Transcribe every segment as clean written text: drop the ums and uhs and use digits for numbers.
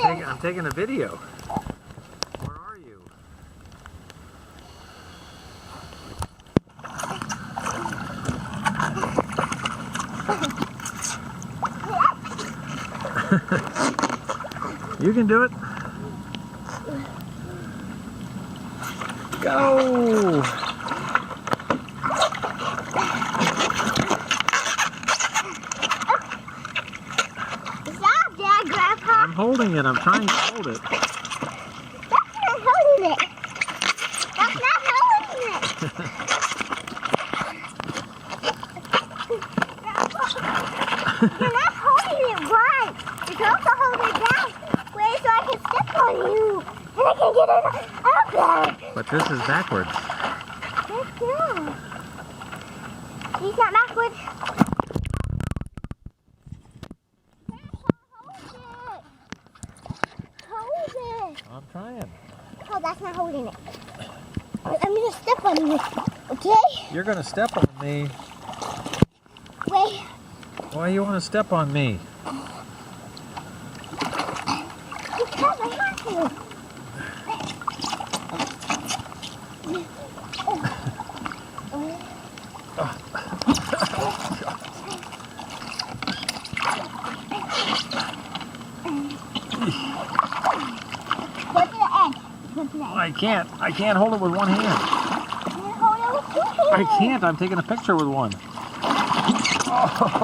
I'm taking a video. Where are you? You can do it. Go! Stop, Dad, Grandpa. I'm holding it. I'm trying to hold it. That's not holding it. That's not holding it. You're not holding it right. You're supposed to hold it down. Wait, so I can step on you. And I can get it out there. But this is backwards. That's good. He's not backwards. I'm trying. Oh, that's not holding it. I'm gonna step on you, okay? You're going to step on me. Wait. Why you want to step on me? Because I have to. Go to the end. Go to the end. I can't hold it with one hand. You hold it with two hands. I can't. I'm taking a picture with one. Grandpa!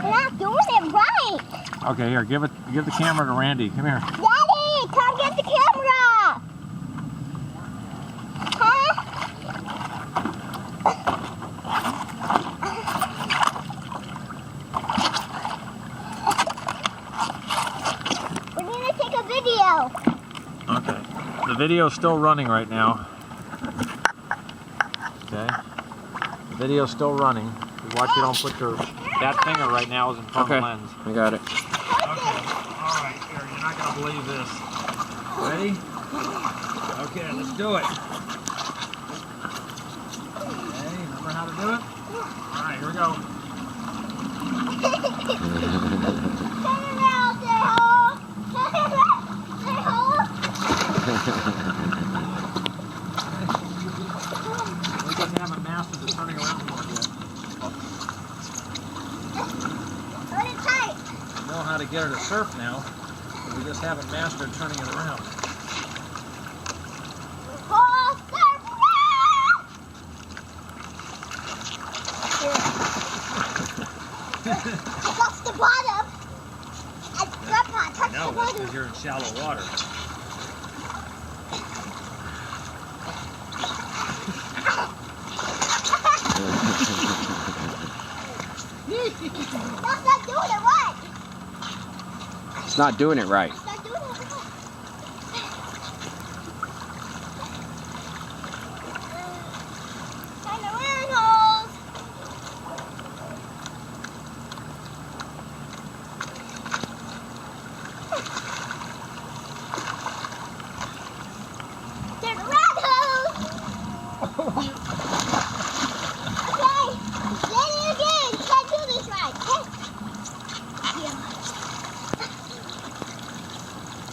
You're not doing it right. Okay, here, give the camera to Randy. Come here. Daddy, come get the camera. Huh? We're gonna take a video. Okay. The video's still running right now. Okay. The video's still running. Watch you don't put that finger right now is in front of the lens. I got it. Okay. Alright, here, you're not gonna believe this. Ready? Okay, let's do it. Okay, remember how to do it? Alright, here we go. Turn around, say ho. Turn around, say ho. We just haven't mastered the turning around part yet. Hold it tight. We know how to get her to surf now, but we just haven't mastered turning it around. Oh, surf now! Touch the bottom. And Grandpa, touch the No, that's bottom. because you're in shallow water. That's not doing it right. It's not doing it right. That's not doing it right. Kind of weird holes. They're the red holes. Okay, say it again. You can't do this right.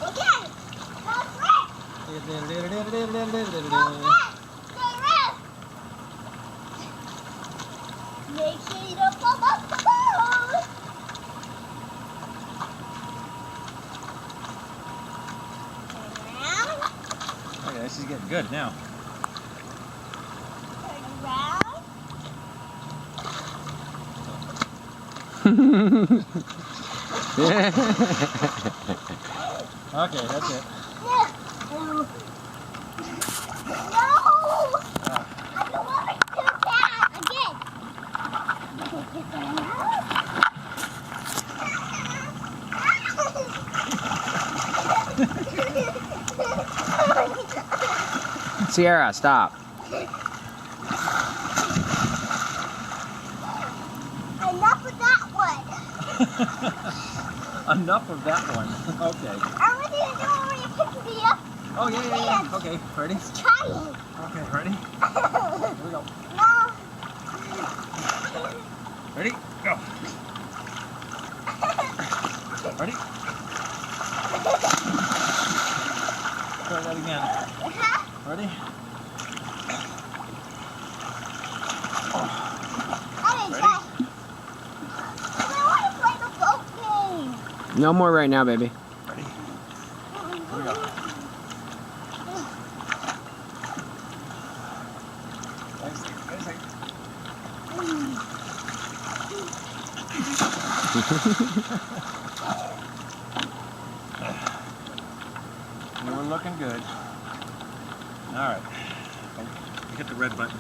Okay, go straight. Go straight. Make sure you don't fall off the hole. Turn around. Okay, this is getting good now. Turn around. Okay, that's it. No! I don't want to do that again. Sierra, stop. Enough of that one. Enough of that one. Okay. I want you to do it when you pick me up. Oh, yeah. Okay, ready? Trying. Okay, ready? Here we go. No. Ready? Go. Ready? Try that again. Ready? Ready? I want to play the boat game. No more right now, baby. Ready? Here we go. You were looking good. All right. Hit the red button.